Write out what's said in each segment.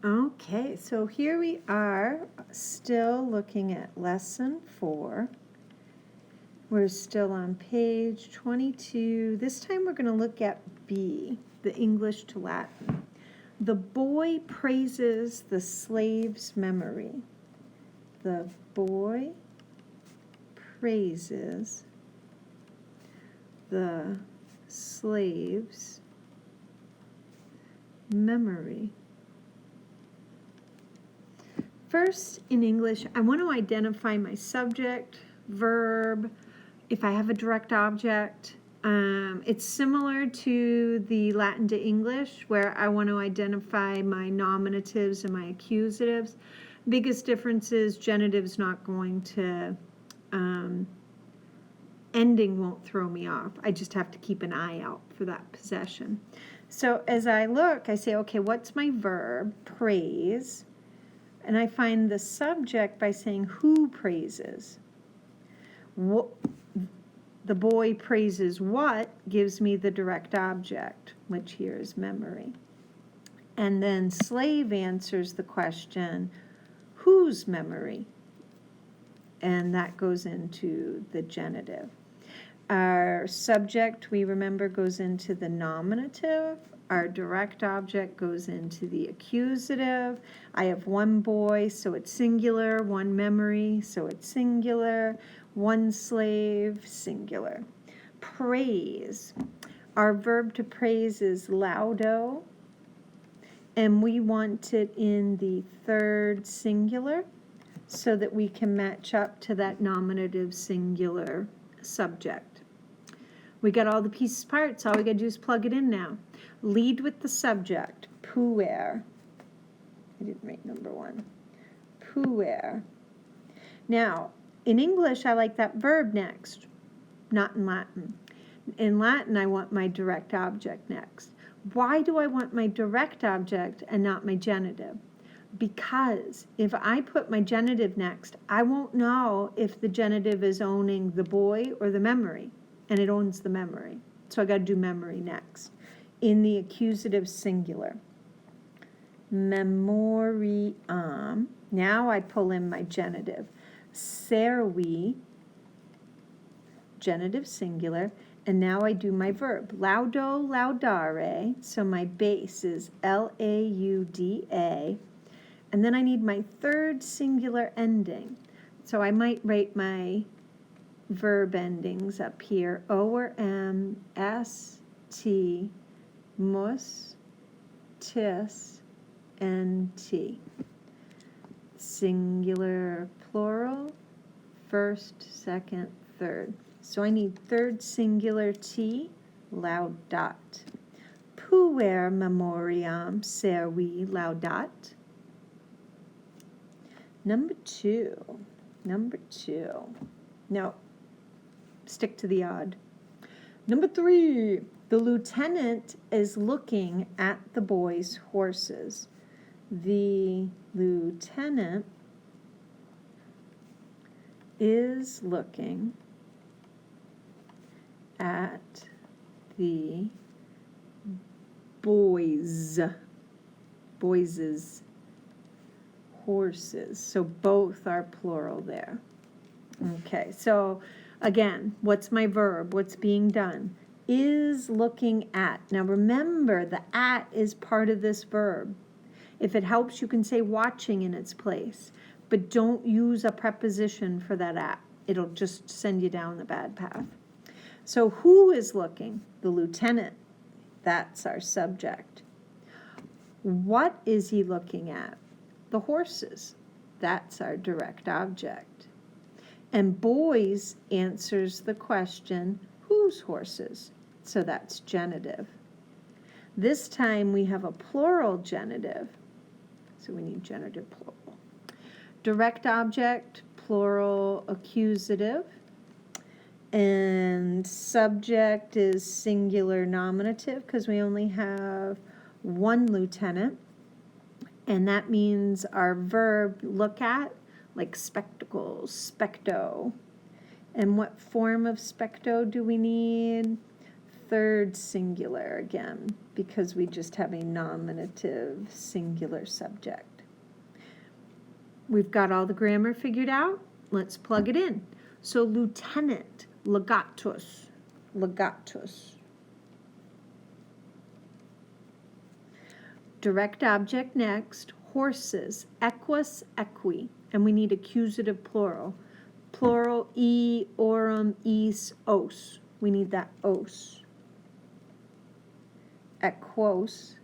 Okay, so here we are, still looking at lesson 4. We're still on page 22. This time we're going to look at B, the English to Latin. The boy praises the slave's memory. The boy praises the slave's memory. First, in English, I want to identify my subject, verb, if I have a direct object. It's similar to the Latin to English, where I want to identify my nominatives and my accusatives. Biggest difference is genitive's not going to, ending won't throw me off. I just have to keep an eye out for that possession. So as I look, I say, okay, what's my verb? Praise. And I find the subject by saying who praises. The boy praises what gives me the direct object, which here is memory. And then slave answers the question, whose memory? And that goes into the genitive. Our subject, we remember, goes into the nominative. Our direct object goes into the accusative. I have one boy, so it's singular. One memory, so it's singular. One slave, singular. Praise. Our verb to praise is laudo, and we want it in the third singular so that we can match up to that nominative singular subject. We got all the pieces parts. All we got to do is plug it in now. Lead with the subject, puer. I didn't write number 1. Puer. Now, in English, I like that verb next, not in Latin. In Latin, I want my direct object next. Why do I want my direct object and not my genitive? Because if I put my genitive next, I won't know if the genitive is owning the boy or the memory, and it owns the memory. So I got to do memory next. In the accusative singular. Memoriam. Now I pull in my genitive. Servi, genitive singular, and now I do my verb. Laudo, laudare, so my base is L-A-U-D-A, and then I need my third singular ending. So I might write my verb endings up here, O or M, S, T, mus, tis, and T. Singular, plural, first, second, third. So I need third singular T, laudat. Puer memoriam servi laudat. Number 2. No, stick to the odd. Number 3. The lieutenant is looking at the boys' horses. The lieutenant is looking at the boys' horses. So both are plural there. Okay, so again, what's my verb? What's being done? Is looking at. Now remember, the at is part of this verb. If it helps, you can say watching in its place, but don't use a preposition for that at. It'll just send you down the bad path. So who is looking? The lieutenant. That's our subject. What is he looking at? The horses. That's our direct object. And boys answers the question, whose horses? So that's genitive. This time we have a plural genitive. So we need genitive plural. Direct object, plural accusative. And subject is singular nominative because we only have one lieutenant. And that means our verb look at, like spectacles, specto. And what form of specto do we need? third singular again, because we just have a nominative singular subject. We've got all the grammar figured out. Let's plug it in. So lieutenant, legatus, legatus. Direct object next, horses, equus, equi, and we need accusative plural. Plural, e, orum, is, os. We need that os. Equos.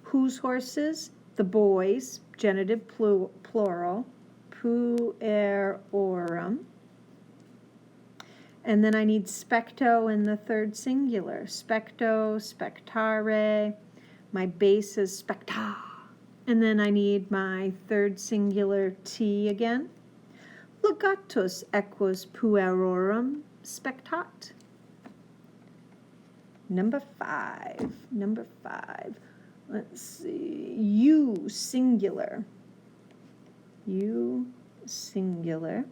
Whose horses? The boys, genitive plural, puerorum. And then I need specto in the third singular. Specto, spectare. My base is specta. And then I need my third singular T again. Legatus equus puerorum spectat. Number five. Let's see. You singular. You singular.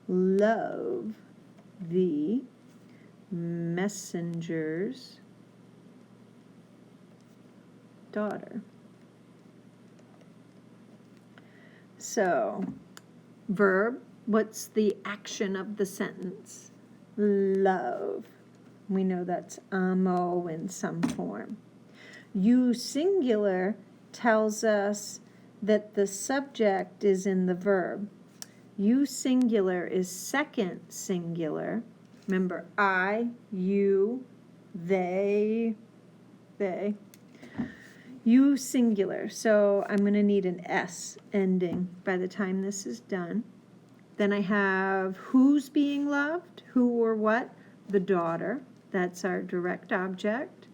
Love the messenger's daughter. So, verb, what's the action of the sentence? Love. We know that's amo in some form. You singular tells us that the subject is in the verb. You singular is second singular. Remember, I, you, they. You singular. So I'm going to need an S ending by the time this is done. Then I have who's being loved, who or what? The daughter. That's our direct object.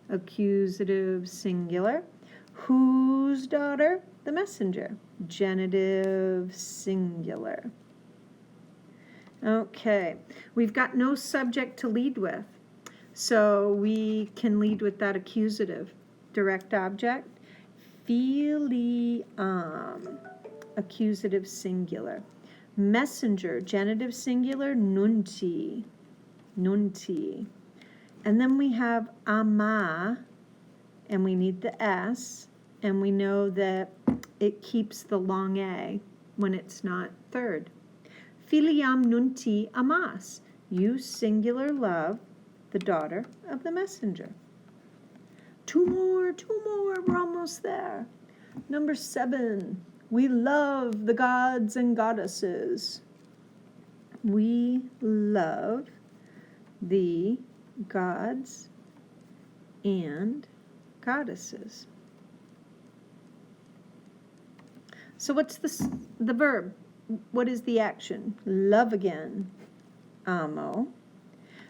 Accusative singular. Whose daughter? The messenger. Genitive singular. Okay, we've got no subject to lead with, so we can lead with that accusative. Direct object, filiam, accusative singular. Messenger, genitive singular, nunti, nunti. And then we have ama, and we need the S, and we know that it keeps the long A when it's not third. Filiam nunti amas. You singular love the daughter of the messenger. Two more, we're almost there. Number 7, we love the gods and goddesses. We love the gods and goddesses. So what's the verb? What is the action? Love again, amo.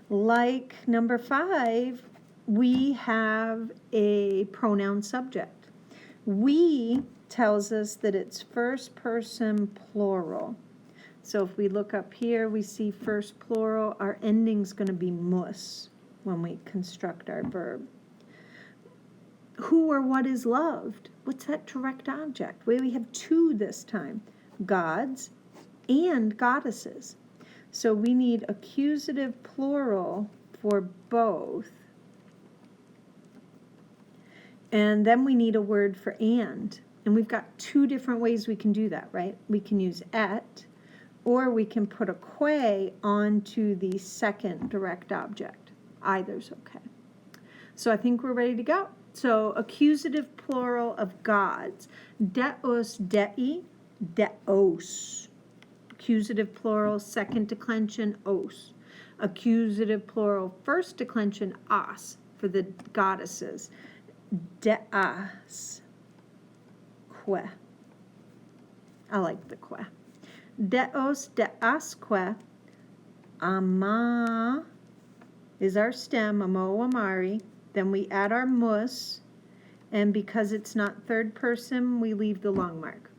Like number 5, we have a pronoun subject. We tells us that it's first person plural. So if we look up here, we see first plural. Our ending's going to be mus when we construct our verb. Who or what is loved? What's that direct object? Well, we have 2 this time, gods and goddesses. So we need accusative plural for both. And then we need a word for and. And we've got 2 different ways we can do that, right? We can use et, or we can put a que onto the second direct object. Either's okay. So I think we're ready to go. So accusative plural of gods. Deos, dei, deos. Accusative plural, second declension, os. Accusative plural, first declension, as, for the goddesses. Deas. Que. I like the que. Deos, deas, que. Ama is our stem, amo, amari. Then we add our mus, and because it's not third person, we leave the long mark.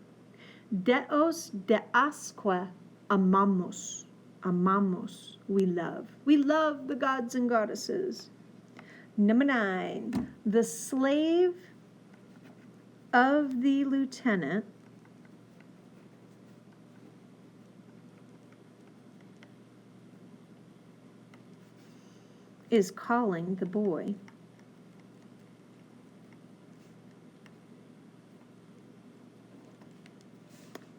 Deos, deasque, amamos. Amamos, we love. We love the gods and goddesses. Number 9, the slave of the lieutenant is calling the boy?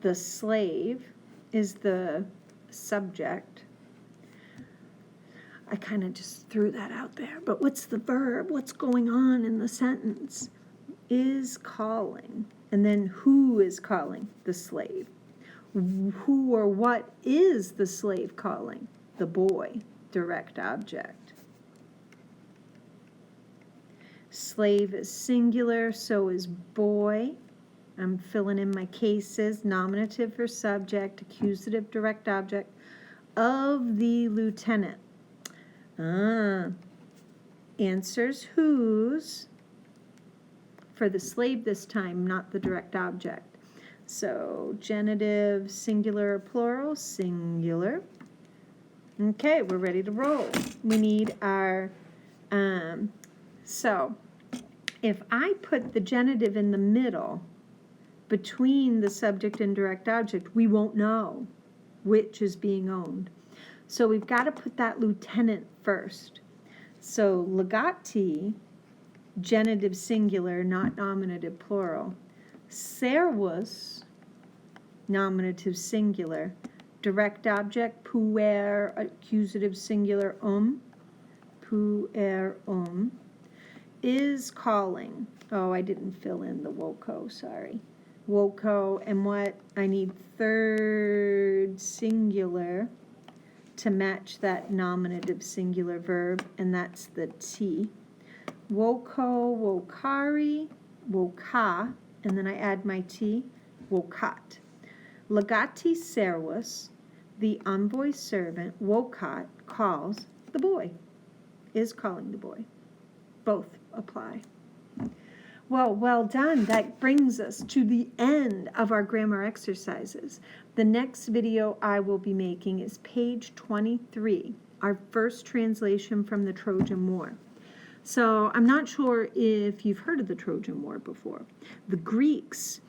The slave is the subject. I kind of just threw that out there. But what's the verb? What's going on in the sentence? Is calling. And then who is calling? The slave. Who or what is the slave calling? The boy. Direct object. Slave is singular, so is boy. I'm filling in my cases. Nominative for subject, accusative direct object of the lieutenant. Answers whose for the slave this time, not the direct object. So genitive, singular, plural, singular. Okay, we're ready to roll. We need our, so if I put the genitive in the middle between the subject and direct object, we won't know which is being owned. So we've got to put that lieutenant first. So legati, genitive singular, not nominative plural. Servus, nominative singular. Direct object, puer, accusative singular, puer, is calling. Oh, I didn't fill in the woco, sorry. Woco, and what? I need third singular to match that nominative singular verb, and that's the T. Woko, wokari, woka, and then I add my T, wokat. Legati servus, the envoy servant, wokat, calls the boy, is calling the boy. Both apply. Well done. That brings us to the end of our grammar exercises. The next video I will be making is page 23, our first translation from the Trojan War. So I'm not sure if you've heard of the Trojan War before. The Greeks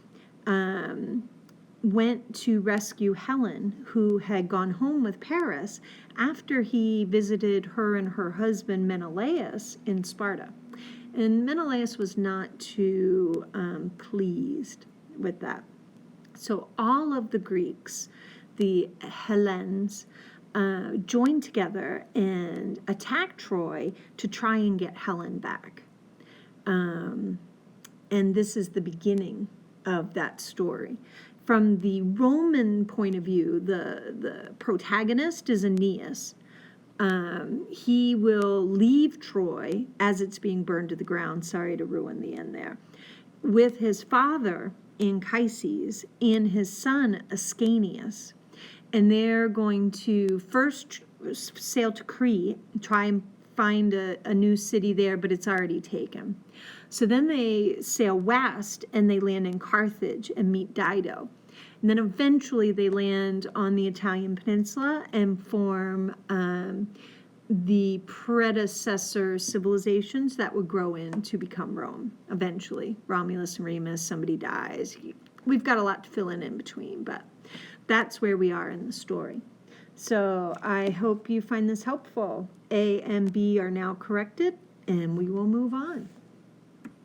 went to rescue Helen, who had gone home with Paris after he visited her and her husband Menelaus in Sparta. And Menelaus was not too pleased with that. So all of the Greeks, the Hellenes, joined together and attacked Troy to try and get Helen back. And this is the beginning of that story. From the Roman point of view, the protagonist is Aeneas. He will leave Troy as it's being burned to the ground. Sorry to ruin the end there. With his father, Anchises, and his son, Ascanius. And they're going to first sail to Crete, try and find a new city there, but it's already taken. So then they sail west and they land in Carthage and meet Dido. And then eventually they land on the Italian peninsula and form the predecessor civilizations that would grow in to become Rome eventually. Romulus and Remus, somebody dies. We've got a lot to fill in between, but that's where we are in the story. So I hope you find this helpful. A and B are now corrected, and we will move on.